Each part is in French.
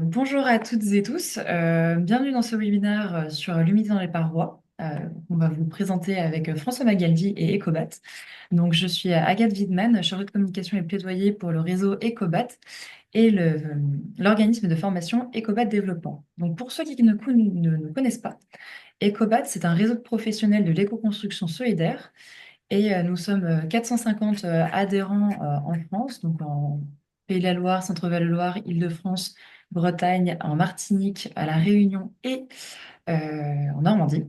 Bonjour à toutes et tous. Bienvenue dans ce webinaire sur l'humidité dans les parois. On va vous présenter avec François Magaldi et Ecobat. Donc, je suis Agathe Widman, chargée de communication et plaidoyer pour le réseau Ecobat et l'organisme de formation Ecobat Développement. Donc, pour ceux qui ne connaissent pas, Ecobat, c'est un réseau de professionnels de l'éco-construction solidaire et nous sommes 450 adhérents en France, donc en Pays de la Loire, Centre-Val de Loire, Île-de-France, Bretagne, en Martinique, à La Réunion et en Normandie.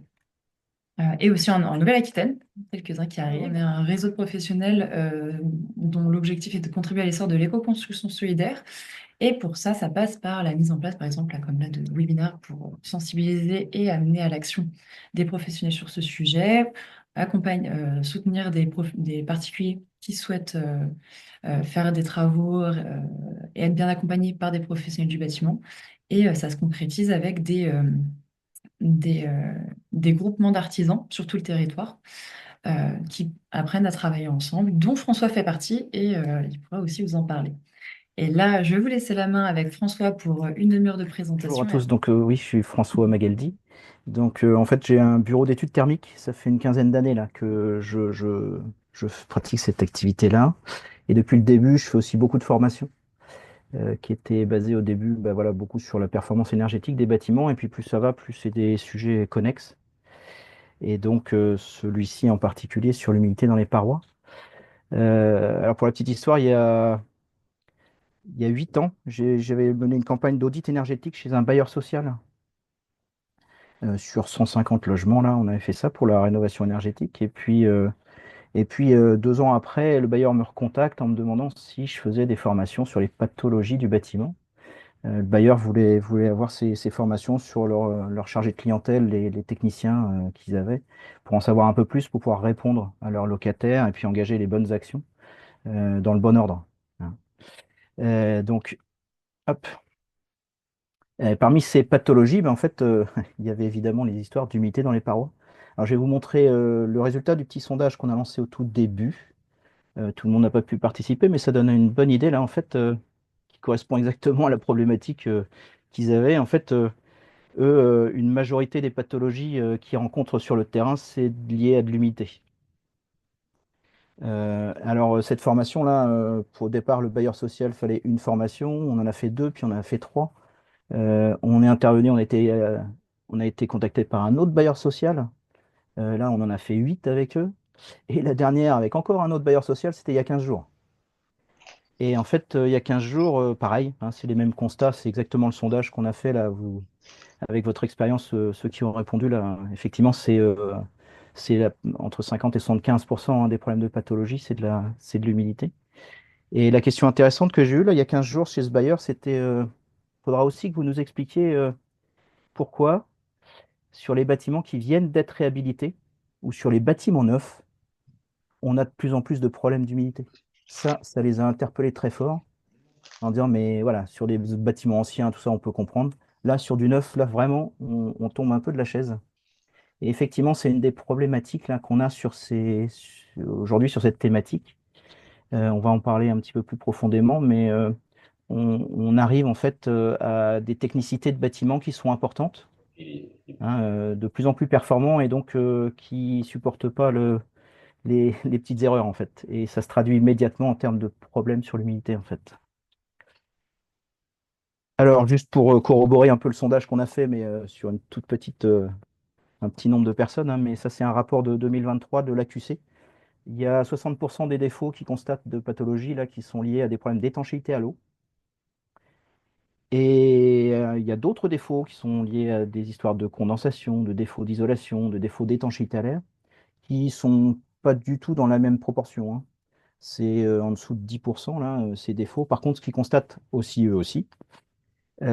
Et aussi en Nouvelle-Aquitaine, quelques-uns qui arrivent. On est un réseau de professionnels dont l'objectif est de contribuer à l'essor de l'éco-construction solidaire. Et pour ça, ça passe par la mise en place, par exemple, là, comme là, de webinaires pour sensibiliser et amener à l'action des professionnels sur ce sujet, soutenir des particuliers qui souhaitent faire des travaux et être bien accompagnés par des professionnels du bâtiment. Et ça se concrétise avec des, euh, des groupements d'artisans sur tout le territoire qui apprennent à travailler ensemble, dont François fait partie et il pourra aussi vous en parler. Et là, je vais vous laisser la main avec François pour une demi-heure de Bonjour à présentation. tous, donc oui, je suis François Magaldi. Donc en fait, j'ai un bureau d'études thermiques. Ça fait une quinzaine d'années là que je pratique cette activité-là. Et depuis le début, je fais aussi beaucoup de formations qui étaient basées au début, bah, voilà, beaucoup sur la performance énergétique des bâtiments. Et puis plus ça va, plus c'est des sujets connexes. Et donc celui-ci en particulier sur l'humidité dans les parois. Alors pour la petite histoire, il y a 8 ans, j'avais mené une campagne d'audit énergétique chez un bailleur social. Sur 150 logements, là, on avait fait ça pour la rénovation énergétique. Et puis 2 ans après, le bailleur me recontacte en me demandant si je faisais des formations sur les pathologies du bâtiment. Le bailleur voulait avoir ces formations sur leur chargé de clientèle, les techniciens qu'ils avaient, pour en savoir un peu plus, pour pouvoir répondre à leurs locataires et puis engager les bonnes actions dans le bon ordre. Hein. Donc, hop. Parmi ces pathologies, ben, en fait, il y avait évidemment les histoires d'humidité dans les parois. Alors, je vais vous montrer le résultat du petit sondage qu'on a lancé au tout début. Tout le monde n'a pas pu participer, mais ça donne une bonne idée, là, en fait, qui correspond exactement à la problématique qu'ils avaient. En fait, eux, une majorité des pathologies qu'ils rencontrent sur le terrain, c'est lié à de l'humidité. Alors, cette formation-là, au départ, le bailleur social, fallait une formation. On en a fait deux, puis on en a fait trois. On est intervenu, on a été contacté par un autre bailleur social. Là, on en a fait 8 avec eux. Et la dernière, avec encore un autre bailleur social, c'était il y a 15 jours. Et en fait, il y a 15 jours, pareil, hein, c'est les mêmes constats, c'est exactement le sondage qu'on a fait là, avec votre expérience, ceux qui ont répondu là. Effectivement, entre 50 et 75% hein, des problèmes de pathologie, c'est de l'humidité. Et la question intéressante que j'ai eue là, il y a 15 jours chez ce bailleur, c'était faudra aussi que vous nous expliquiez pourquoi sur les bâtiments qui viennent d'être réhabilités ou sur les bâtiments neufs, on a de plus en plus de problèmes d'humidité. Ça les a interpellés très fort en disant, mais voilà, sur des bâtiments anciens, tout ça, on peut comprendre. Là, sur du neuf, là, vraiment, on tombe un peu de la chaise. Et effectivement, c'est une des problématiques là, qu'on a aujourd'hui sur cette thématique. On va en parler un petit peu plus profondément, mais on arrive en fait à des technicités de bâtiments qui sont importantes, hein, de plus en plus performants et donc qui supportent pas les petites erreurs en fait. Et ça se traduit immédiatement en termes de problèmes sur l'humidité en fait. Alors juste pour corroborer un peu le sondage qu'on a fait, mais sur une toute petite, un petit nombre de personnes, hein, mais ça c'est un rapport de 2023 de l'AQC. Il y a 60% des défauts qui constatent de pathologies là, qui sont liés à des problèmes d'étanchéité à l'eau. Et il y a d'autres défauts qui sont liés à des histoires de condensation, de défauts d'isolation, de défauts d'étanchéité à l'air, qui sont pas du tout dans la même proportion. Hein. C'est en dessous de 10% là, ces défauts. Par contre, ce qu'ils constatent aussi, eux aussi,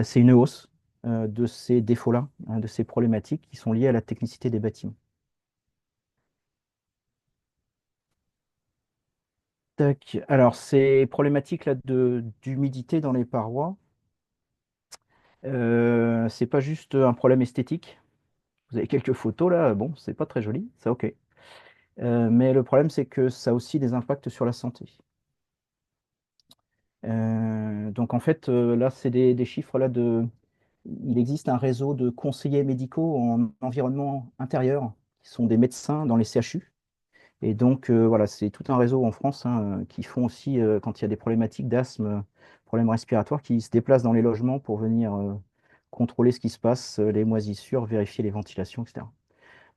c'est une hausse de ces défauts-là, hein, de ces problématiques qui sont liées à la technicité des bâtiments. Tac. Alors, ces problématiques-là d'humidité dans les parois, c'est pas juste un problème esthétique. Vous avez quelques photos là, bon, c'est pas très joli, ça ok. Mais le problème, c'est que ça a aussi des impacts sur la santé. Donc en fait, là, c'est des chiffres là de. Il existe un réseau de conseillers médicaux en environnement intérieur, qui sont des médecins dans les CHU. Et donc, voilà, c'est tout un réseau en France, hein, qui font aussi, quand il y a des problématiques d'asthme, problèmes respiratoires, qui se déplacent dans les logements pour venir contrôler ce qui se passe, les moisissures, vérifier les ventilations, etc.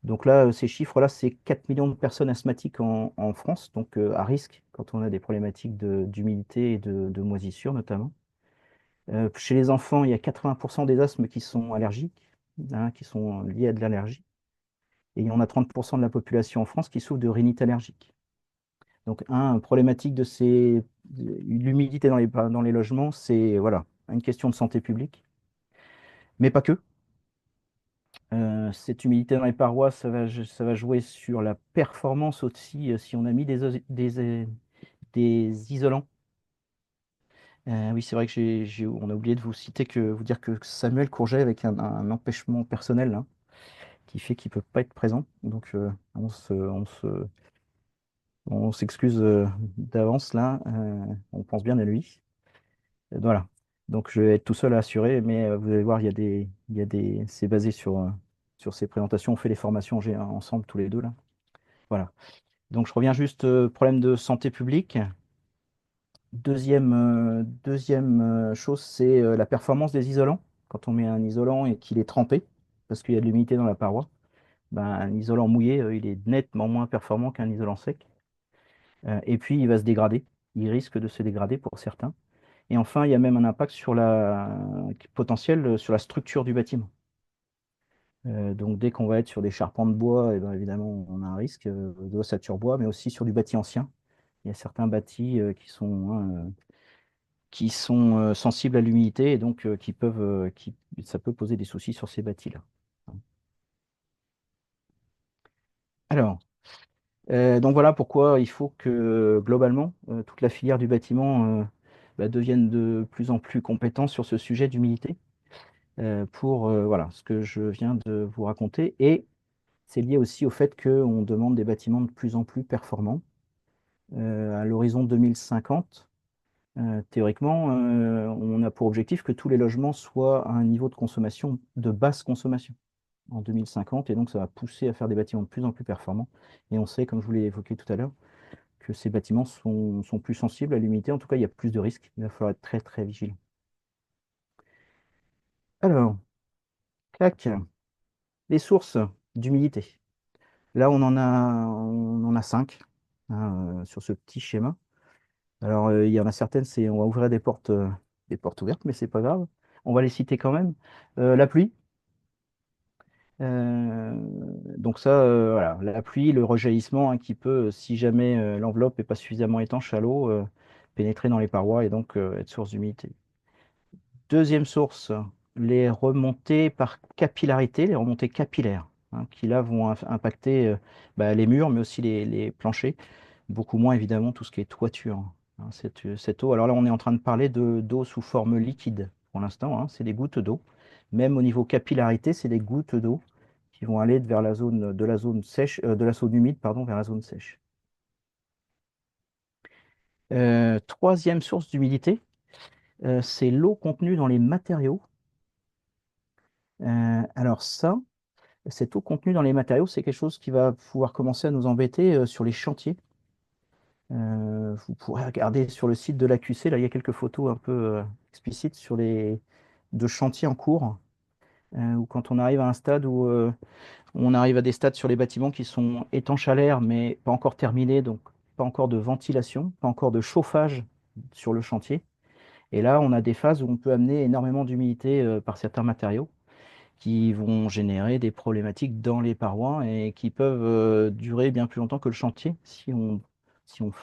Donc là, ces chiffres-là, c'est 4 millions de personnes asthmatiques en France, donc à risque quand on a des problématiques d'humidité et de moisissure notamment. Chez les enfants, il y a 80% des asthmes qui sont allergiques, hein, qui sont liés à de l'allergie. Et il y en a 30% de la population en France qui souffre de rhinite allergique. Donc, problématique de l'humidité dans les logements, c'est voilà, une question de santé publique, mais pas que. Cette humidité dans les parois, ça va jouer sur la performance aussi, si on a mis des isolants. Oui, c'est vrai que on a oublié de vous dire que Samuel Courget avec un empêchement personnel, hein, qui fait qu'il ne peut pas être présent. Donc, on s'excuse d'avance là. On pense bien à lui. Voilà. Donc, je vais être tout seul à assurer, mais vous allez voir, c'est basé sur ces présentations. On fait les formations ensemble tous les deux là. Voilà. Donc, je reviens juste problème de santé publique. Deuxième chose, c'est la performance des isolants. Quand on met un isolant et qu'il est trempé, parce qu'il y a de l'humidité dans la paroi, ben, un isolant mouillé, il est nettement moins performant qu'un isolant sec. Et puis, il va se dégrader. Il risque de se dégrader pour certains. Et enfin, il y a même un impact potentiel sur la structure du bâtiment. Donc, dès qu'on va être sur des charpents de bois, eh ben, évidemment, on a un risque de ossature bois, mais aussi sur du bâti ancien. Il y a certains bâtis qui sont sensibles à l'humidité et donc ça peut poser des soucis sur ces bâtis-là. Alors, donc voilà pourquoi il faut que globalement, toute la filière du bâtiment devienne de plus en plus compétente sur ce sujet d'humidité pour voilà, ce que je viens de vous raconter. Et c'est lié aussi au fait qu'on demande des bâtiments de plus en plus performants. À l'horizon 2050, théoriquement, on a pour objectif que tous les logements soient à un niveau de consommation de basse consommation en 2050, et donc ça va pousser à faire des bâtiments de plus en plus performants. Et on sait, comme je vous l'ai évoqué tout à l'heure, que ces bâtiments sont plus sensibles à l'humidité. En tout cas, il y a plus de risques. Il va falloir être très très vigilant. Alors, clac, les sources d'humidité. Là, on en a cinq, hein, sur ce petit schéma. Alors, il y en a certaines, on va ouvrir des portes ouvertes, mais c'est pas grave. On va les citer quand même. La pluie. Euh, donc ça, voilà, la pluie, le rejaillissement, hein, qui peut, si jamais l'enveloppe n'est pas suffisamment étanche à l'eau, pénétrer dans les parois et donc être source d'humidité. Deuxième source, les remontées par capillarité, les remontées capillaires, hein, qui là vont impacter les murs, mais aussi les planchers. Beaucoup moins évidemment tout ce qui est toiture, hein, cette eau. Alors là, on est en train de parler d'eau sous forme liquide pour l'instant, hein, c'est des gouttes d'eau. Même au niveau capillarité, c'est des gouttes d'eau qui vont aller vers la zone sèche, de la zone humide, pardon, vers la zone sèche. Troisième source d'humidité, c'est l'eau contenue dans les matériaux. Alors ça, cette eau contenue dans les matériaux, c'est quelque chose qui va pouvoir commencer à nous embêter sur les chantiers. Vous pourrez regarder sur le site de l'AQC, là il y a quelques photos un peu explicites de chantiers en cours, où quand on arrive à un stade où on arrive à des stades sur les bâtiments qui sont étanches à l'air, mais pas encore terminés, donc pas encore de ventilation, pas encore de chauffage sur le chantier. Et là, on a des phases où on peut amener énormément d'humidité par certains matériaux qui vont générer des problématiques dans les parois et qui peuvent durer bien plus longtemps que le chantier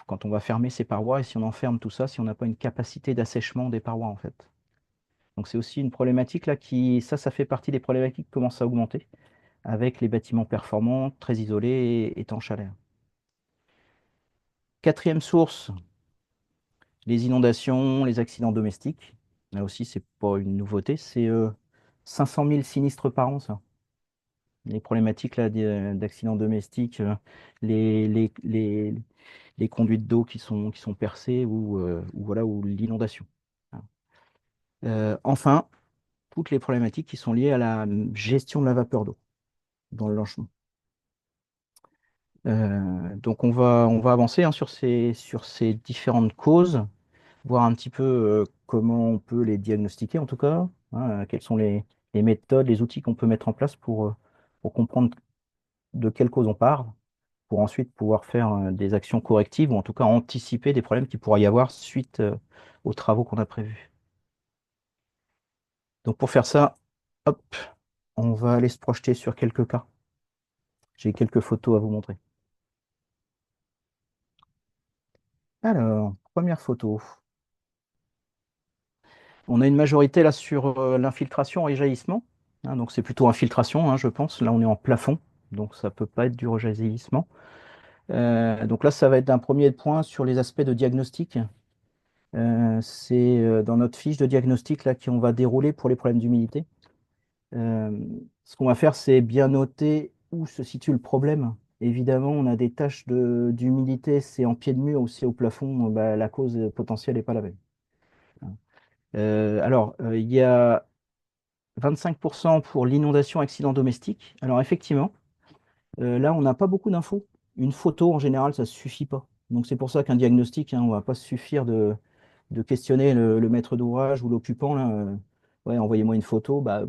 quand on va fermer ces parois et si on enferme tout ça, si on n'a pas une capacité d'assèchement des parois en fait. Donc c'est aussi une problématique là ça fait partie des problématiques qui commencent à augmenter avec les bâtiments performants, très isolés et étanches à l'air. Quatrième source, les inondations, les accidents domestiques. Là aussi, c'est pas une nouveauté, c'est 500 000 sinistres par an, ça. les problématiques là, d'accidents domestiques, les, les, les, les conduites d'eau qui sont percées ou voilà, ou l'inondation. Enfin, toutes les problématiques qui sont liées à la gestion de la vapeur d'eau dans le logement. Donc on va avancer hein, sur ces différentes causes, voir un petit peu comment on peut les diagnostiquer en tout cas, hein, quelles sont les méthodes, les outils qu'on peut mettre en place pour comprendre de quelle cause on parle, pour ensuite pouvoir faire des actions correctives ou en tout cas anticiper des problèmes qui pourraient y avoir suite aux travaux qu'on a prévus. Donc pour faire ça, hop, on va aller se projeter sur quelques cas. J'ai quelques photos à vous montrer. Alors, première photo. On a une majorité là sur l'infiltration et jaillissement. Hein, donc c'est plutôt infiltration, hein, je pense. Là, on est en plafond, donc ça ne peut pas être du rejaillissement. Donc là, ça va être un premier point sur les aspects de diagnostic. C'est dans notre fiche de diagnostic là qu'on va dérouler pour les problèmes d'humidité. Euh, Ce qu'on va faire, c'est bien noter où se situe le problème. Évidemment, on a des taches d'humidité, c'est en pied de mur ou c'est au plafond, bah, la cause potentielle n'est pas la même. Il y a 25% pour l'inondation accident domestique. Alors effectivement, là, on n'a pas beaucoup d'infos. Une photo, en général, ça ne suffit pas. Donc c'est pour ça qu'un diagnostic, hein, on ne va pas se suffire de questionner le maître d'ouvrage ou l'occupant. Là, ouais, envoyez-moi une photo, bah,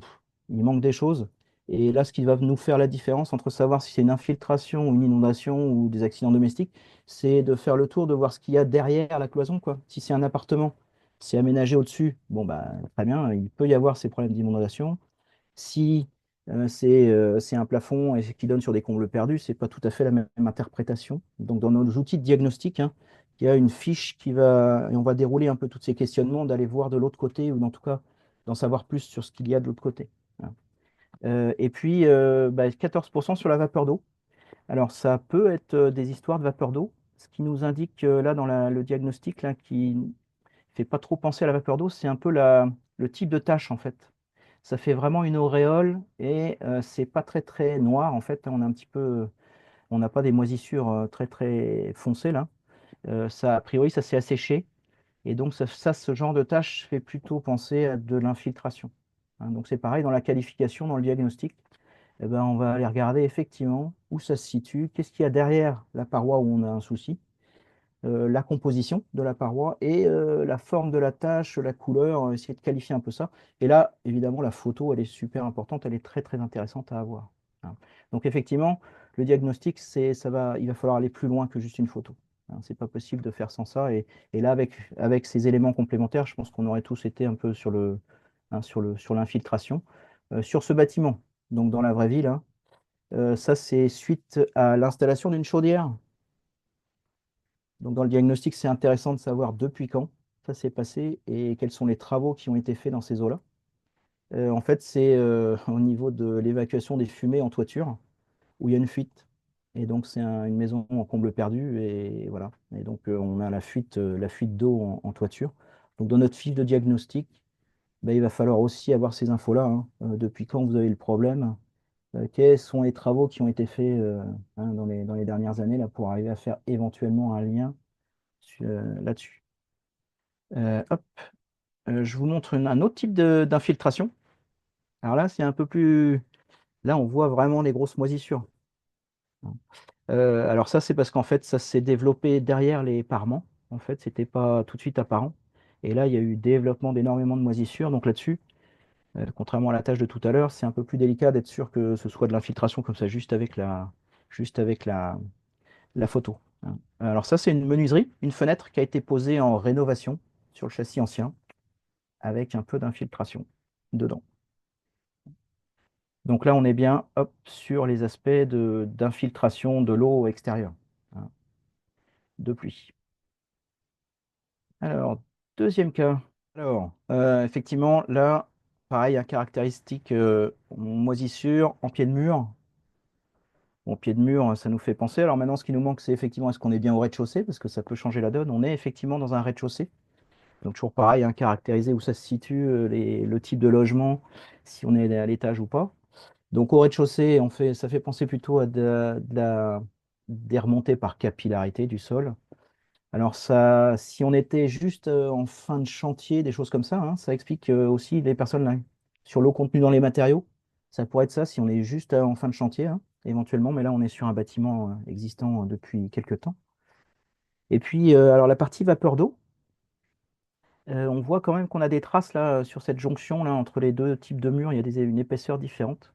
il manque des choses. Et là, ce qui va nous faire la différence entre savoir si c'est une infiltration ou une inondation ou des accidents domestiques, c'est de faire le tour, de voir ce qu'il y a derrière la cloison, quoi. Si c'est un appartement, c'est aménagé au-dessus, bon, bah, très bien, il peut y avoir ces problèmes d'inondation. Si c'est un plafond et qui donne sur des combles perdus, c'est pas tout à fait la même interprétation. Donc, dans nos outils de diagnostic, hein, il y a une fiche et on va dérouler un peu tous ces questionnements, d'aller voir de l'autre côté, ou en tout cas d'en savoir plus sur ce qu'il y a de l'autre côté. Hein. Et puis, 14% sur la vapeur d'eau. Alors, ça peut être des histoires de vapeur d'eau. Ce qui nous indique là dans le diagnostic, là, qui fait pas trop penser à la vapeur d'eau, c'est un peu le type de tâche en fait. Ça fait vraiment une auréole et c'est pas très très noir en fait. On a un petit peu, on n'a pas des moisissures très très foncées là. Ça, a priori, ça s'est asséché et donc ce genre de tâche fait plutôt penser à de l'infiltration. Hein, donc c'est pareil dans la qualification, dans le diagnostic. Eh ben, on va aller regarder effectivement où ça se situe, qu'est-ce qu'il y a derrière la paroi où on a un souci, la composition de la paroi et la forme de la tâche, la couleur, essayer de qualifier un peu ça. Et là, évidemment, la photo, elle est super importante, elle est très très intéressante à avoir. Hein. Donc effectivement, le diagnostic, il va falloir aller plus loin que juste une photo. Hein. C'est pas possible de faire sans ça. Et là, avec ces éléments complémentaires, je pense qu'on aurait tous été un peu sur l'infiltration. Sur ce bâtiment, donc dans la vraie ville, hein, ça c'est suite à l'installation d'une chaudière. Donc, dans le diagnostic, c'est intéressant de savoir depuis quand ça s'est passé et quels sont les travaux qui ont été faits dans ces eaux-là. En fait, c'est au niveau de l'évacuation des fumées en toiture où il y a une fuite. Et donc, c'est une maison en comble perdu. Et voilà. Et donc, on a la fuite d'eau en toiture. Donc, dans notre fiche de diagnostic, ben, il va falloir aussi avoir ces infos-là. Hein. Depuis quand vous avez le problème? Quels sont les travaux qui ont été faits hein, dans les dernières années là, pour arriver à faire éventuellement un lien là-dessus. Hop, je vous montre un autre type d'infiltration. Alors là, c'est un peu plus. Là, on voit vraiment les grosses moisissures. Alors ça, c'est parce qu'en fait, ça s'est développé derrière les parements. En fait, c'était pas tout de suite apparent. Et là, il y a eu développement d'énormément de moisissures. Donc là-dessus, contrairement à la tâche de tout à l'heure, c'est un peu plus délicat d'être sûr que ce soit de l'infiltration comme ça, juste avec la photo. Hein. Alors ça, c'est une menuiserie, une fenêtre qui a été posée en rénovation sur le châssis ancien, avec un peu d'infiltration dedans. Donc là, on est bien hop, sur les aspects d'infiltration de l'eau extérieure, hein, de pluie. Alors, deuxième cas. Alors, effectivement, là, pareil, un caractéristique moisissure en pied de mur. Bon, pied de mur, ça nous fait penser. Alors maintenant, ce qui nous manque, c'est effectivement, est-ce qu'on est bien au rez-de-chaussée? Parce que ça peut changer la donne. On est effectivement dans un rez-de-chaussée. Donc toujours pareil, hein, caractériser où ça se situe, le type de logement, si on est à l'étage ou pas. Donc au rez-de-chaussée, ça fait penser plutôt à des remontées par capillarité du sol. Alors ça, si on était juste en fin de chantier, des choses comme ça, hein, ça explique aussi les personnes là, sur l'eau contenue dans les matériaux. Ça pourrait être ça si on est juste en fin de chantier, hein, éventuellement, mais là on est sur un bâtiment existant depuis quelques temps. Et puis alors la partie vapeur d'eau, on voit quand même qu'on a des traces là sur cette jonction là entre les deux types de murs, il y a une épaisseur différente.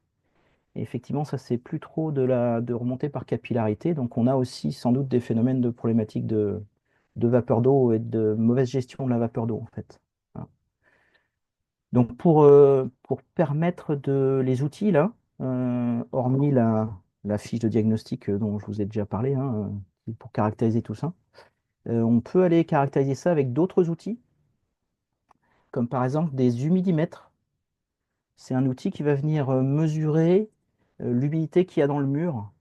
Et effectivement, ça c'est plus trop de remontée par capillarité, donc on a aussi sans doute des phénomènes de problématiques de vapeur d'eau et de mauvaise gestion de la vapeur d'eau, en fait. Voilà. Donc, pour permettre les outils, là, hormis la fiche de diagnostic dont je vous ai déjà parlé, hein, pour caractériser tout ça, on peut aller caractériser ça avec d'autres outils, comme par exemple des humidimètres. C'est un outil qui va venir mesurer l'humidité qu'il y a dans le mur.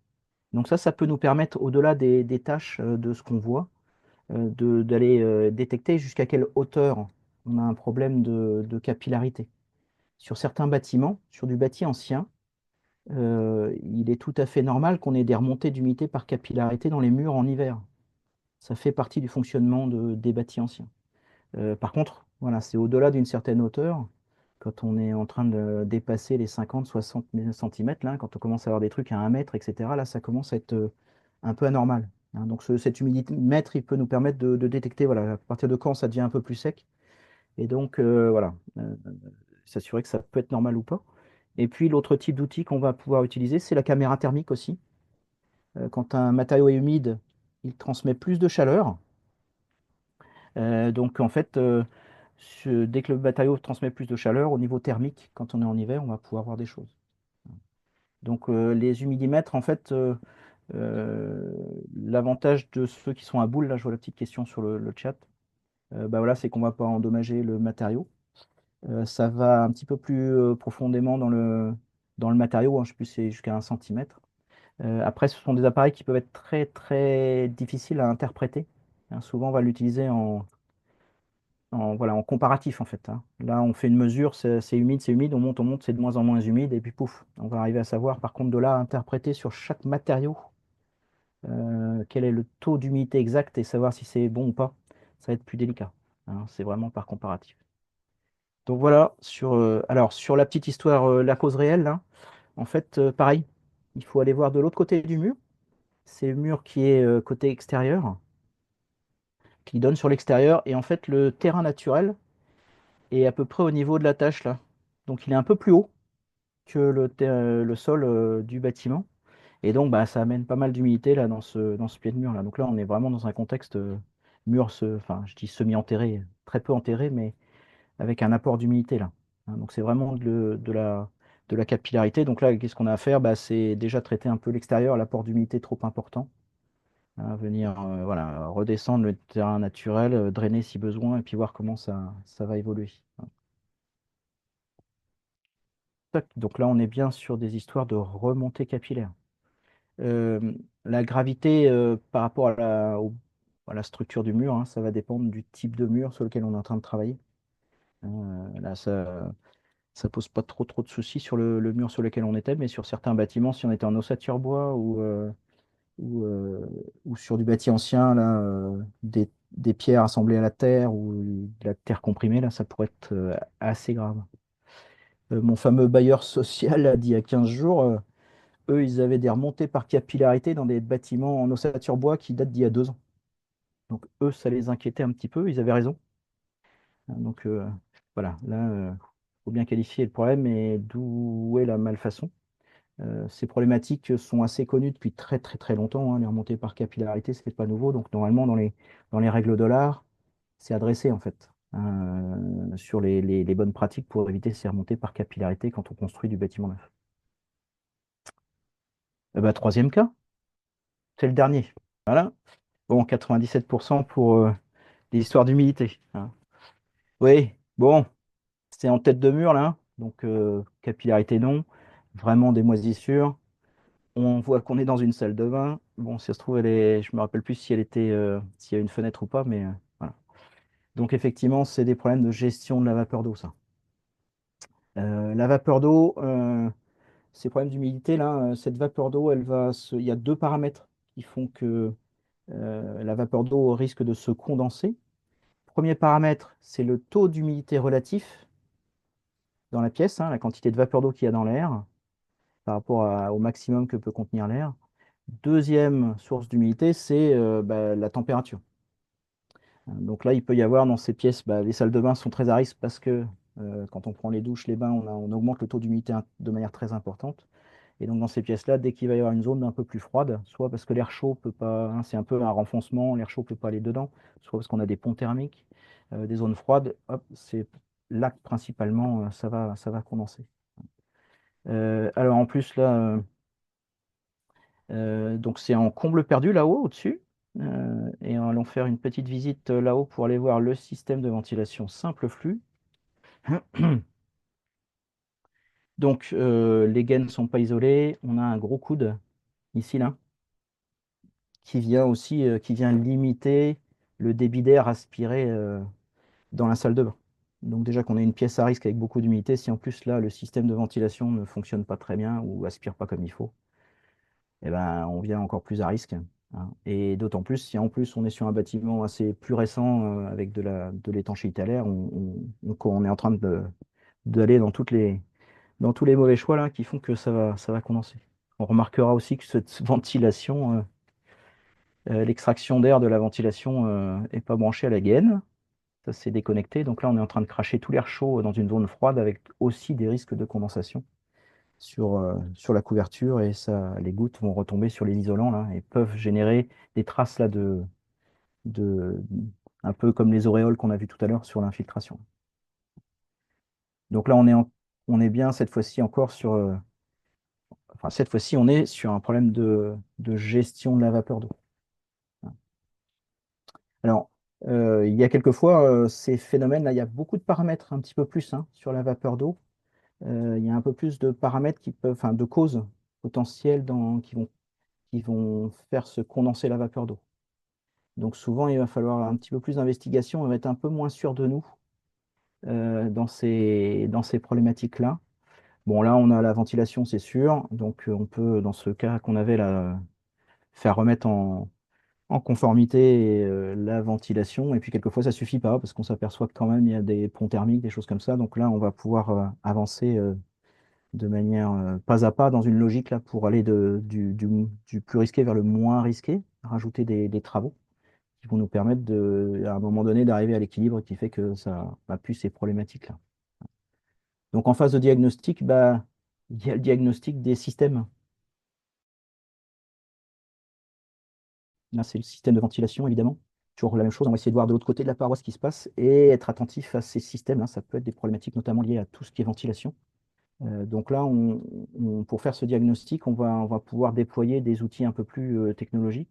Donc ça peut nous permettre, au-delà des tâches de ce qu'on voit, d'aller détecter jusqu'à quelle hauteur on a un problème de capillarité. Sur certains bâtiments, sur du bâti ancien, il est tout à fait normal qu'on ait des remontées d'humidité par capillarité dans les murs en hiver. Ça fait partie du fonctionnement des bâtis anciens. Par contre, voilà, c'est au-delà d'une certaine hauteur, quand on est en train de dépasser les 50-60 cm, là, quand on commence à avoir des trucs à 1 mètre, etc., là, ça commence à être un peu anormal, hein. Donc cet humidimètre, il peut nous permettre de détecter voilà, à partir de quand ça devient un peu plus sec. Et donc, voilà, s'assurer que ça peut être normal ou pas. Et puis, l'autre type d'outil qu'on va pouvoir utiliser, c'est la caméra thermique aussi. Quand un matériau est humide, il transmet plus de chaleur. Donc en fait, dès que le matériau transmet plus de chaleur, au niveau thermique, quand on est en hiver, on va pouvoir voir des choses. Donc les humidimètres, en fait, euh, l'avantage de ceux qui sont à boule, là je vois la petite question sur le chat, bah voilà, c'est qu'on ne va pas endommager le matériau. Ça va un petit peu plus profondément dans le matériau, hein, je sais plus, c'est jusqu'à 1 centimètre. Après, ce sont des appareils qui peuvent être très très difficiles à interpréter, hein. Souvent, on va l'utiliser voilà, en comparatif en fait, hein. Là, on fait une mesure, c'est humide, on monte, c'est de moins en moins humide, et puis pouf, on va arriver à savoir, par contre, de là à interpréter sur chaque matériau quel est le taux d'humidité exact et savoir si c'est bon ou pas, ça va être plus délicat, hein. C'est vraiment par comparatif. Donc voilà, alors, sur la petite histoire, la cause réelle, là, en fait, pareil, il faut aller voir de l'autre côté du mur, c'est le mur qui est côté extérieur, qui donne sur l'extérieur, et en fait, le terrain naturel, est à peu près au niveau de la tâche là. Donc il est un peu plus haut que le sol du bâtiment. Et donc bah, ça amène pas mal d'humidité là dans ce pied de mur là. Donc là on est vraiment dans un contexte enfin je dis semi-enterré, très peu enterré, mais avec un apport d'humidité là, hein. Donc c'est vraiment de la capillarité. Donc là qu'est-ce qu'on a à faire? Bah, c'est déjà traiter un peu l'extérieur, l'apport d'humidité trop important, hein, venir voilà, redescendre le terrain naturel, drainer si besoin, et puis voir comment ça va évoluer. Tac. Donc là, on est bien sur des histoires de remontée capillaire. Euh, la gravité par rapport à la structure du mur, hein, ça va dépendre du type de mur sur lequel on est en train de travailler. Là, ça pose pas trop de soucis sur le mur sur lequel on était, mais sur certains bâtiments, si on était en ossature bois ou sur du bâti ancien, là, des pierres assemblées à la terre ou de la terre comprimée, là, ça pourrait être assez grave. Mon fameux bailleur social a dit il y a 15 jours. Eux, ils avaient des remontées par capillarité dans des bâtiments en ossature bois qui datent d'il y a 2 ans. Donc eux, ça les inquiétait un petit peu, ils avaient raison. Donc voilà, là, il faut bien qualifier le problème et d'où est la malfaçon. Ces problématiques sont assez connues depuis très très très longtemps, hein. Les remontées par capillarité, ce n'est pas nouveau. Donc normalement, dans les règles de l'art, c'est adressé en fait, sur les bonnes pratiques pour éviter ces remontées par capillarité quand on construit du bâtiment neuf. Bah, troisième cas, c'est le dernier. Voilà. Bon, 97% pour l'histoire d'humidité, hein. Oui, bon, c'est en tête de mur là, donc capillarité non, vraiment des moisissures. On voit qu'on est dans une salle de bain. Bon, si ça se trouve, je me rappelle plus si elle était, s'il y a une fenêtre ou pas, mais voilà. Donc effectivement, c'est des problèmes de gestion de la vapeur d'eau, ça. La vapeur d'eau, ces problèmes d'humidité, là, cette vapeur d'eau, il y a deux paramètres qui font que la vapeur d'eau risque de se condenser. Premier paramètre, c'est le taux d'humidité relatif dans la pièce, hein, la quantité de vapeur d'eau qu'il y a dans l'air par rapport au maximum que peut contenir l'air. Deuxième source d'humidité, c'est bah, la température. Donc là, il peut y avoir dans ces pièces, bah, les salles de bain sont très à risque parce que quand on prend les douches, les bains, on augmente le taux d'humidité de manière très importante. Et donc dans ces pièces-là, dès qu'il va y avoir une zone un peu plus froide, soit parce que l'air chaud peut pas, hein, c'est un peu un renfoncement, l'air chaud peut pas aller dedans, soit parce qu'on a des ponts thermiques, des zones froides, hop, c'est là que principalement ça va condenser. Alors en plus là, donc c'est en comble perdu là-haut, au-dessus. Et allons faire une petite visite là-haut pour aller voir le système de ventilation simple flux. Donc les gaines ne sont pas isolées. On a un gros coude ici, là, qui vient aussi qui vient limiter le débit d'air aspiré dans la salle de bain. Donc déjà qu'on a une pièce à risque avec beaucoup d'humidité, si en plus là le système de ventilation ne fonctionne pas très bien ou aspire pas comme il faut, eh ben, on vient encore plus à risque, hein. Et d'autant plus si en plus on est sur un bâtiment assez plus récent avec de l'étanchéité à l'air, on est en train d'aller dans tous les mauvais choix là qui font que ça va condenser. On remarquera aussi que cette ventilation, l'extraction d'air de la ventilation est pas branchée à la gaine, ça s'est déconnecté. Donc là on est en train de cracher tout l'air chaud dans une zone froide avec aussi des risques de condensation sur la couverture et ça, les gouttes vont retomber sur les isolants là et peuvent générer des traces là de un peu comme les auréoles qu'on a vu tout à l'heure sur l'infiltration. Donc là on est bien cette fois-ci encore sur enfin cette fois-ci on est sur un problème de gestion de la vapeur d'eau. Alors il y a quelquefois ces phénomènes-là, il y a beaucoup de paramètres un petit peu plus hein, sur la vapeur d'eau. Il y a un peu plus de paramètres qui peuvent, enfin de causes potentielles qui vont faire se condenser la vapeur d'eau. Donc souvent, il va falloir un petit peu plus d'investigation, on va être un peu moins sûr de nous dans ces problématiques-là. Bon, là, on a la ventilation, c'est sûr. Donc on peut, dans ce cas qu'on avait là, faire remettre en conformité la ventilation. Et puis quelquefois, ça suffit pas parce qu'on s'aperçoit que quand même, il y a des ponts thermiques, des choses comme ça. Donc là, on va pouvoir avancer de manière pas à pas dans une logique là pour aller du plus risqué vers le moins risqué, rajouter des travaux qui vont nous permettre à un moment donné d'arriver à l'équilibre qui fait que ça n'a plus ces problématiques-là. Donc en phase de diagnostic, bah, il y a le diagnostic des systèmes. Là, c'est le système de ventilation, évidemment. Toujours la même chose, on va essayer de voir de l'autre côté de la paroi ce qui se passe et être attentif à ces systèmes. Hein. Ça peut être des problématiques notamment liées à tout ce qui est ventilation. Donc là, pour faire ce diagnostic, on va pouvoir déployer des outils un peu plus technologiques.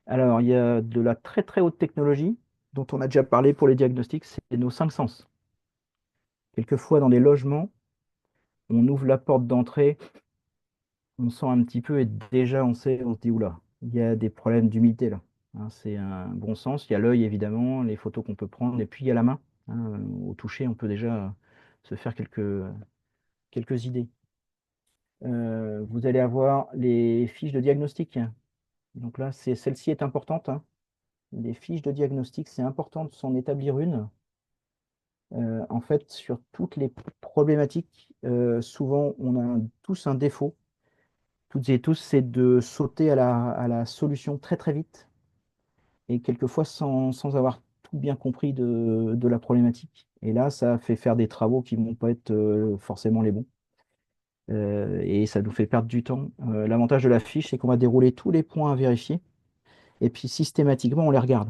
Alors, il y a de la très très haute technologie dont on a déjà parlé pour les diagnostics, c'est nos cinq sens. Quelquefois, dans des logements, on ouvre la porte d'entrée, on sent un petit peu et déjà on se dit, oula, il y a des problèmes d'humidité là. Hein, c'est un bon sens. Il y a l'œil évidemment, les photos qu'on peut prendre, et puis il y a la main. Hein, au toucher, on peut déjà se faire quelques idées. Vous allez avoir les fiches de diagnostic. Donc là, celle-ci est importante, hein. Les fiches de diagnostic, c'est important de s'en établir une. En fait, sur toutes les problématiques, souvent, on a tous un défaut, toutes et tous, c'est de sauter à la solution très très vite et quelquefois sans avoir tout bien compris de la problématique. Et là, ça fait faire des travaux qui ne vont pas être forcément les bons. Et ça nous fait perdre du temps. L'avantage de la fiche, c'est qu'on va dérouler tous les points à vérifier et puis systématiquement, on les regarde.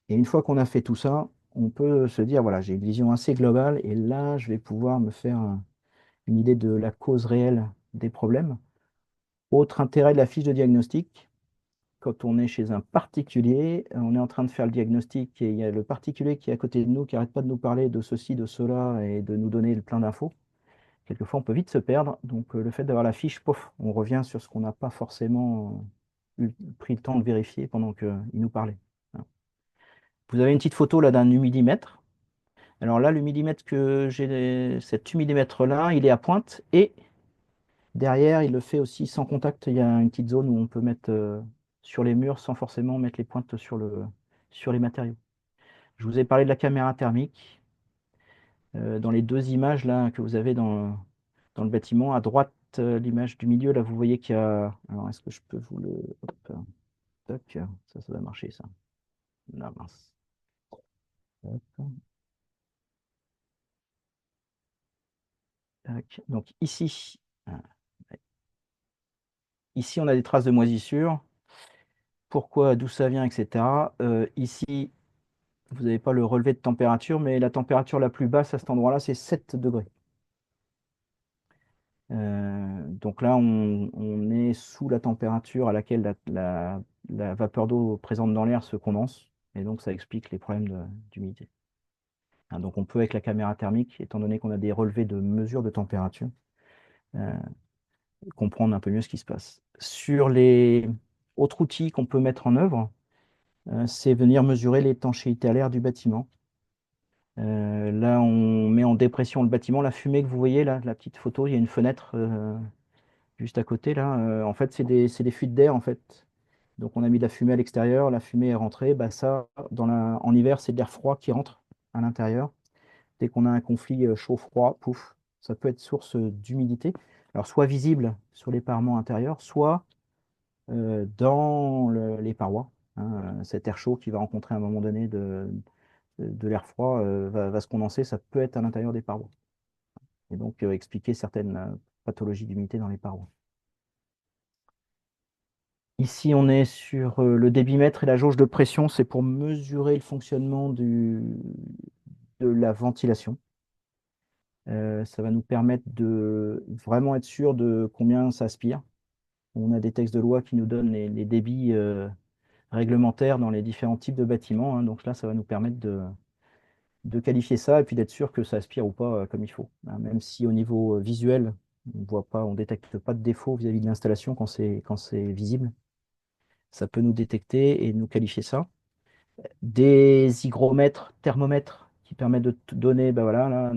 Et une fois qu'on a fait tout ça, on peut se dire, voilà, j'ai une vision assez globale et là, je vais pouvoir me faire une idée de la cause réelle des problèmes. Autre intérêt de la fiche de diagnostic, quand on est chez un particulier, on est en train de faire le diagnostic et il y a le particulier qui est à côté de nous, qui n'arrête pas de nous parler de ceci, de cela et de nous donner plein d'infos. Quelquefois, on peut vite se perdre. Donc, le fait d'avoir la fiche, pof, on revient sur ce qu'on n'a pas forcément pris le temps de vérifier pendant qu'il nous parlait. Voilà. Vous avez une petite photo là d'un humidimètre. Alors là, le millimètre que j'ai, cet humidimètre-là, il est à pointe et Derrière, il le fait aussi sans contact. Il y a une petite zone où on peut mettre sur les murs sans forcément mettre les pointes sur les matériaux. Je vous ai parlé de la caméra thermique. Dans les deux images là, que vous avez dans le bâtiment, à droite, l'image du milieu, là, vous voyez qu'il y a. Alors, est-ce que je peux vous le. Hop, tac, ça va marcher, ça. Là, mince. Hop, tac. Donc, ici, ici, on a des traces de moisissure. Pourquoi, d'où ça vient, etc. Ici, vous n'avez pas le relevé de température, mais la température la plus basse à cet endroit-là, c'est 7 degrés. Donc là, on est sous la température à laquelle la vapeur d'eau présente dans l'air se condense, et donc ça explique les problèmes d'humidité. Hein, donc on peut, avec la caméra thermique, étant donné qu'on a des relevés de mesure de température, euh, comprendre un peu mieux ce qui se passe. Sur les autres outils qu'on peut mettre en œuvre, c'est venir mesurer l'étanchéité à l'air du bâtiment. Là, on met en dépression le bâtiment. La fumée que vous voyez, là, la petite photo, il y a une fenêtre juste à côté, là. En fait, c'est des fuites d'air, en fait. Donc, on a mis de la fumée à l'extérieur, la fumée est rentrée. Bah, ça, en hiver, c'est de l'air froid qui rentre à l'intérieur. Dès qu'on a un conflit chaud-froid, pouf, ça peut être source d'humidité. Alors, soit visible sur les parements intérieurs, soit dans les parois, hein. Cet air chaud qui va rencontrer à un moment donné de l'air froid va se condenser, ça peut être à l'intérieur des parois. Et donc expliquer certaines pathologies d'humidité dans les parois. Ici, on est sur le débitmètre et la jauge de pression, c'est pour mesurer le fonctionnement de la ventilation. Ça va nous permettre de vraiment être sûr de combien ça aspire. On a des textes de loi qui nous donnent les débits réglementaires dans les différents types de bâtiments, hein. Donc là, ça va nous permettre de qualifier ça et puis d'être sûr que ça aspire ou pas comme il faut, hein. Même si au niveau visuel, on voit pas, on détecte pas de défaut vis-à-vis de l'installation quand c'est visible, ça peut nous détecter et nous qualifier ça. Des hygromètres, thermomètres qui permettent de te donner, ben voilà, là,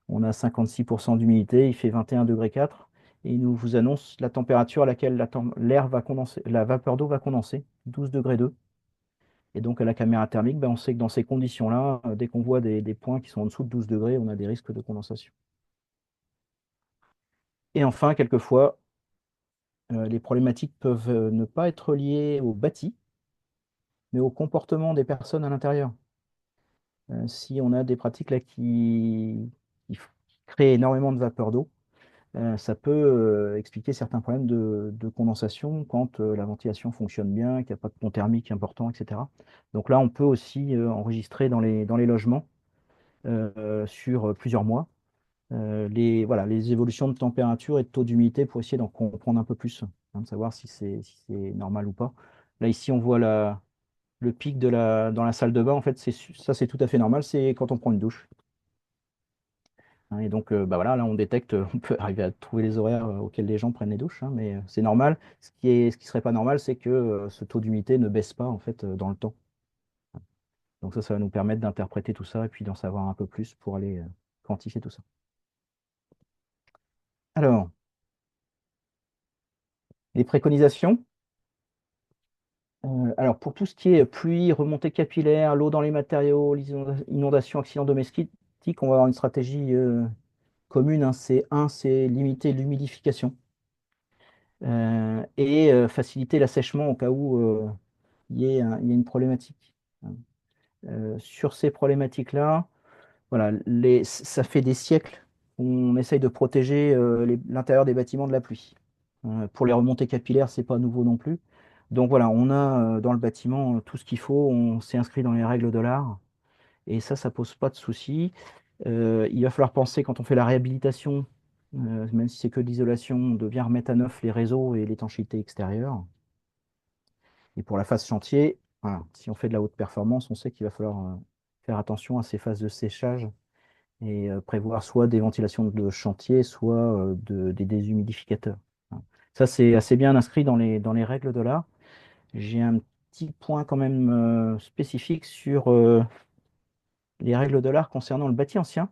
on a 56% d'humidité, il fait 21 degrés 4 et il nous vous annonce la température à laquelle l'air va condenser, la vapeur d'eau va condenser, 12 degrés 2. Et donc, à la caméra thermique, ben, on sait que dans ces conditions-là, dès qu'on voit des points qui sont en dessous de 12 degrés, on a des risques de condensation. Et enfin, quelquefois, les problématiques peuvent ne pas être liées au bâti, mais au comportement des personnes à l'intérieur. Si on a des pratiques là qui créent énormément de vapeur d'eau, ça peut expliquer certains problèmes de condensation quand la ventilation fonctionne bien, qu'il n'y a pas de pont thermique important, etc. Donc là, on peut aussi enregistrer dans les logements sur plusieurs mois voilà, les évolutions de température et de taux d'humidité pour essayer d'en comprendre un peu plus, hein, de savoir si c'est normal ou pas. Là, ici, on voit le pic dans la salle de bain. En fait, ça, c'est tout à fait normal. C'est quand on prend une douche, hein. Et donc, bah voilà, là, on détecte, on peut arriver à trouver les horaires auxquels les gens prennent les douches, hein, mais c'est normal. Ce qui serait pas normal, c'est que ce taux d'humidité ne baisse pas, en fait, dans le temps. Donc ça va nous permettre d'interpréter tout ça et puis d'en savoir un peu plus pour aller quantifier tout ça. Alors, les préconisations. Alors, pour tout ce qui est pluie, remontée capillaire, l'eau dans les matériaux, les inondations, accidents domestiques, on va avoir une stratégie commune, hein. C'est limiter l'humidification et faciliter l'assèchement au cas où il y a une problématique, hein. Sur ces problématiques-là, voilà, ça fait des siècles qu'on essaye de protéger l'intérieur des bâtiments de la pluie. Pour les remontées capillaires, c'est pas nouveau non plus. Donc voilà, on a dans le bâtiment tout ce qu'il faut, on s'est inscrit dans les règles de l'art, et ça pose pas de souci. Il va falloir penser quand on fait la réhabilitation, même si c'est que de l'isolation, de bien remettre à neuf les réseaux et l'étanchéité extérieure. Et pour la phase chantier, voilà, si on fait de la haute performance, on sait qu'il va falloir faire attention à ces phases de séchage et prévoir soit des ventilations de chantier, soit des déshumidificateurs, hein. Ça, c'est assez bien inscrit dans les règles de l'art. J'ai un petit point quand même spécifique sur les règles de l'art concernant le bâti ancien.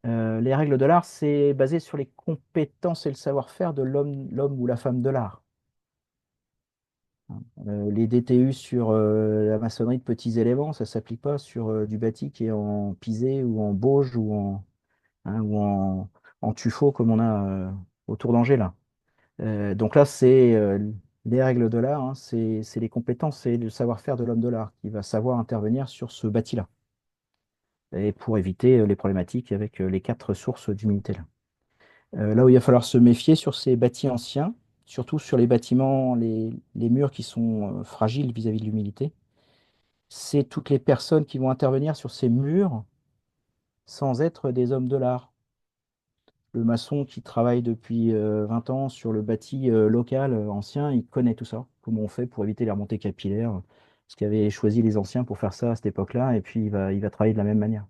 Les règles de l'art, c'est basé sur les compétences et le savoir-faire de l'homme ou la femme de l'art. Les DTU sur la maçonnerie de petits éléments, ça ne s'applique pas sur du bâti qui est en pisé ou en bauge ou en tuffeau comme on a autour d'Angers là. Donc là, c'est les règles de l'art, hein, c'est les compétences et le savoir-faire de l'homme de l'art qui va savoir intervenir sur ce bâti-là. Et pour éviter les problématiques avec les quatre sources d'humidité là. Là où il va falloir se méfier sur ces bâtis anciens, surtout sur les bâtiments, les murs qui sont fragiles vis-à-vis de l'humidité, c'est toutes les personnes qui vont intervenir sur ces murs sans être des hommes de l'art. Le maçon qui travaille depuis 20 ans sur le bâti local ancien, il connaît tout ça, comment on fait pour éviter les remontées capillaires, ce qu'avaient choisi les anciens pour faire ça à cette époque-là, et puis il va travailler de la même manière.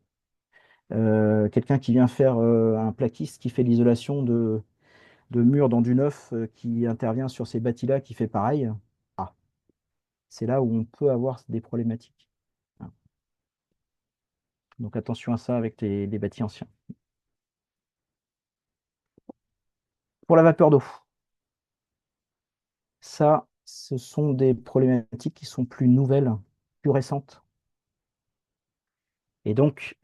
Quelqu'un qui vient faire un plaquiste qui fait l'isolation de murs dans du neuf, qui intervient sur ces bâtis-là, qui fait pareil, ah, c'est là où on peut avoir des problématiques. Hein. Donc attention à ça avec les bâtis anciens. Pour la vapeur d'eau, ça, ce sont des problématiques qui sont plus nouvelles, plus récentes, et donc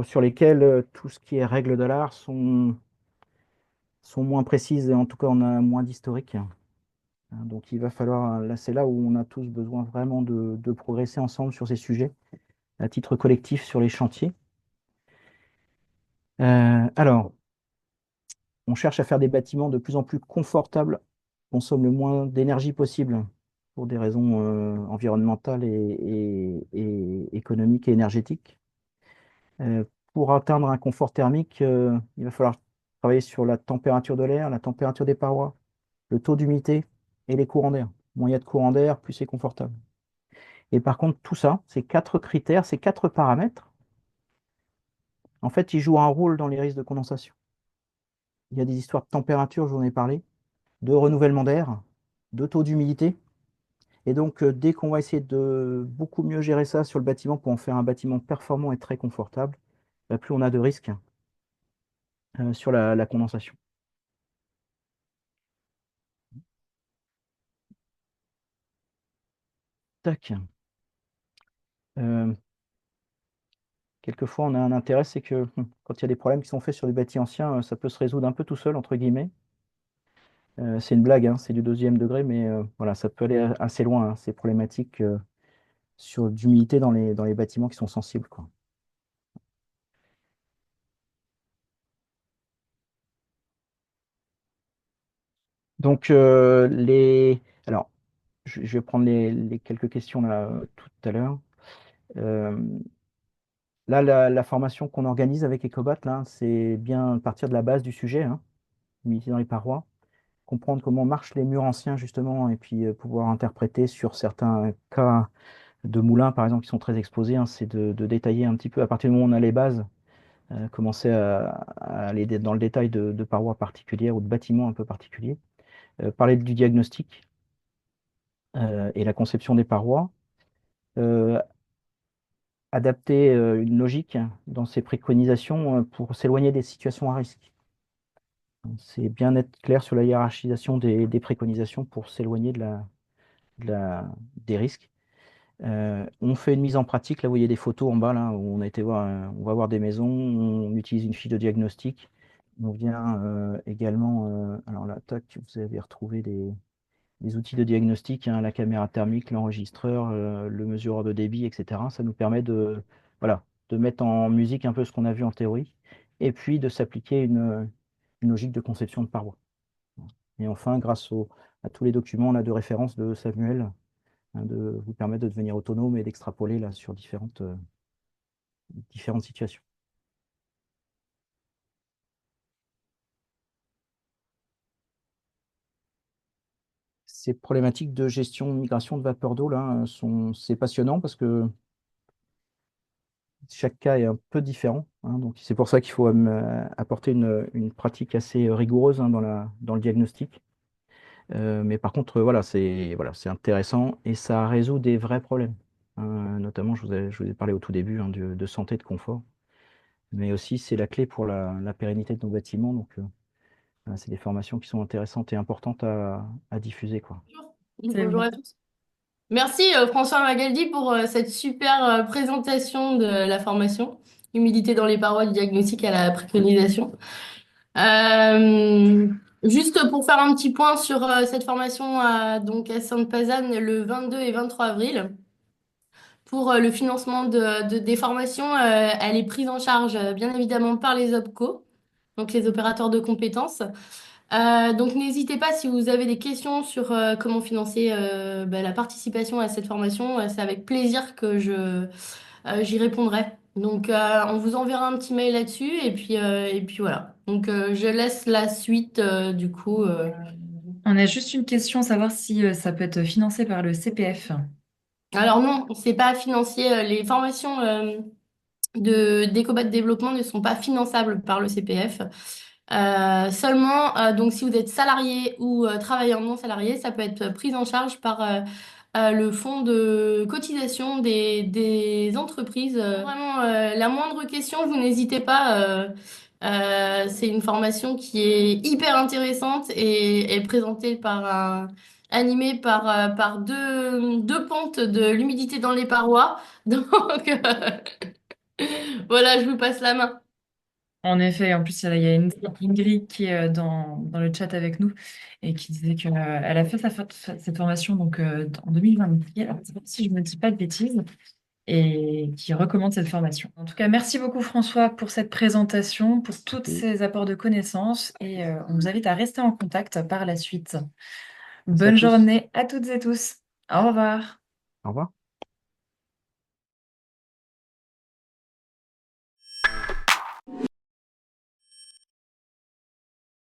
sur lesquelles tout ce qui est règles de l'art sont moins précises, et en tout cas on a moins d'historique. Hein. Donc il va falloir, là c'est là où on a tous besoin vraiment de progresser ensemble sur ces sujets, à titre collectif sur les chantiers. Alors, on cherche à faire des bâtiments de plus en plus confortables, consomment le moins d'énergie possible pour des raisons environnementales et économiques et énergétiques. Euh, pour atteindre un confort thermique, il va falloir travailler sur la température de l'air, la température des parois, le taux d'humidité et les courants d'air. Moins il y a de courants d'air, plus c'est confortable. Et par contre, tout ça, ces quatre critères, ces quatre paramètres, en fait, ils jouent un rôle dans les risques de condensation. Il y a des histoires de température, j'en ai parlé, de renouvellement d'air, de taux d'humidité. Et donc, dès qu'on va essayer de beaucoup mieux gérer ça sur le bâtiment pour en faire un bâtiment performant et très confortable, bah, plus on a de risques sur la condensation. Tac. Euh, Quelquefois, on a un intérêt, c'est que quand il y a des problèmes qui sont faits sur des bâtis anciens, ça peut se résoudre un peu tout seul, entre guillemets. C'est une blague, hein, c'est du deuxième degré, mais voilà, ça peut aller assez loin, hein, ces problématiques sur d'humidité dans les bâtiments qui sont sensibles, quoi. Donc, alors, je vais prendre les quelques questions là tout à l'heure. Euh, Là, la formation qu'on organise avec Ecobat, là, c'est bien partir de la base du sujet, hein, l'humidité dans les parois, comprendre comment marchent les murs anciens, justement, et puis pouvoir interpréter sur certains cas de moulins, par exemple, qui sont très exposés, hein, c'est de détailler un petit peu, à partir du moment où on a les bases, commencer à aller dans le détail de parois particulières ou de bâtiments un peu particuliers. Parler du diagnostic et la conception des parois, euh, adapter une logique dans ses préconisations pour s'éloigner des situations à risque. C'est bien être clair sur la hiérarchisation des préconisations pour s'éloigner des risques. On fait une mise en pratique, là vous voyez des photos en bas, là, où on a été voir, on va voir des maisons, on utilise une fiche de diagnostic. On vient également, alors là, tac, vous avez retrouvé les outils de diagnostic, hein, la caméra thermique, l'enregistreur, le mesureur de débit, etc. Ça nous permet voilà, de mettre en musique un peu ce qu'on a vu en théorie, et puis de s'appliquer une logique de conception de parois. Et enfin, grâce à tous les documents là, de référence de Samuel, hein, de vous permettre de devenir autonome et d'extrapoler là, sur différentes situations. Ces problématiques de gestion, de migration de vapeur d'eau, là, c'est passionnant parce que chaque cas est un peu différent, hein, donc c'est pour ça qu'il faut apporter une pratique assez rigoureuse, hein, dans le diagnostic. Mais par contre, voilà, c'est intéressant et ça résout des vrais problèmes. Hein. Notamment, je vous ai parlé au tout début, hein, de santé, de confort. mais aussi c'est la clé pour la pérennité de nos bâtiments. Donc, voilà, c'est des formations qui sont intéressantes et importantes à diffuser, quoi. Bonjour. C'est Bonjour bon. à tous. Merci François Magaldi pour cette super présentation de la formation Humidité dans les parois du diagnostic à la préconisation. Euh, Juste pour faire un petit point sur cette formation donc à Sainte-Pazanne le 22 et 23 avril. Pour le financement des formations, elle est prise en charge bien évidemment par les OPCO, donc les opérateurs de compétences. Donc n'hésitez pas si vous avez des questions sur comment financer la participation à cette formation, c'est avec plaisir que j'y répondrai. Donc on vous enverra un petit mail là-dessus et puis voilà. Donc je laisse la suite du coup. On a juste une question, savoir si ça peut être financé par le CPF. Alors non, c'est pas financier. Les formations d'Ecobat de développement ne sont pas finançables par le CPF. Seulement, donc si vous êtes salarié ou travailleur non salarié, ça peut être pris en charge par le fonds de cotisation des entreprises. Vraiment, la moindre question, vous n'hésitez pas. C'est une formation qui est hyper intéressante et est présentée animée par deux pontes de l'humidité dans les parois. Donc, voilà, je vous passe la main. En effet, en plus, il y a Ingrid qui est dans le chat avec nous et qui disait qu'elle elle a fait cette formation donc, en 2024, alors, si je ne me dis pas de bêtises, et qui recommande cette formation. En tout cas, merci beaucoup François pour cette présentation, pour tous Merci. ces apports de connaissances et on vous invite à rester en contact par la suite. Merci à Bonne tous. journée à toutes et tous. Au revoir. Au revoir.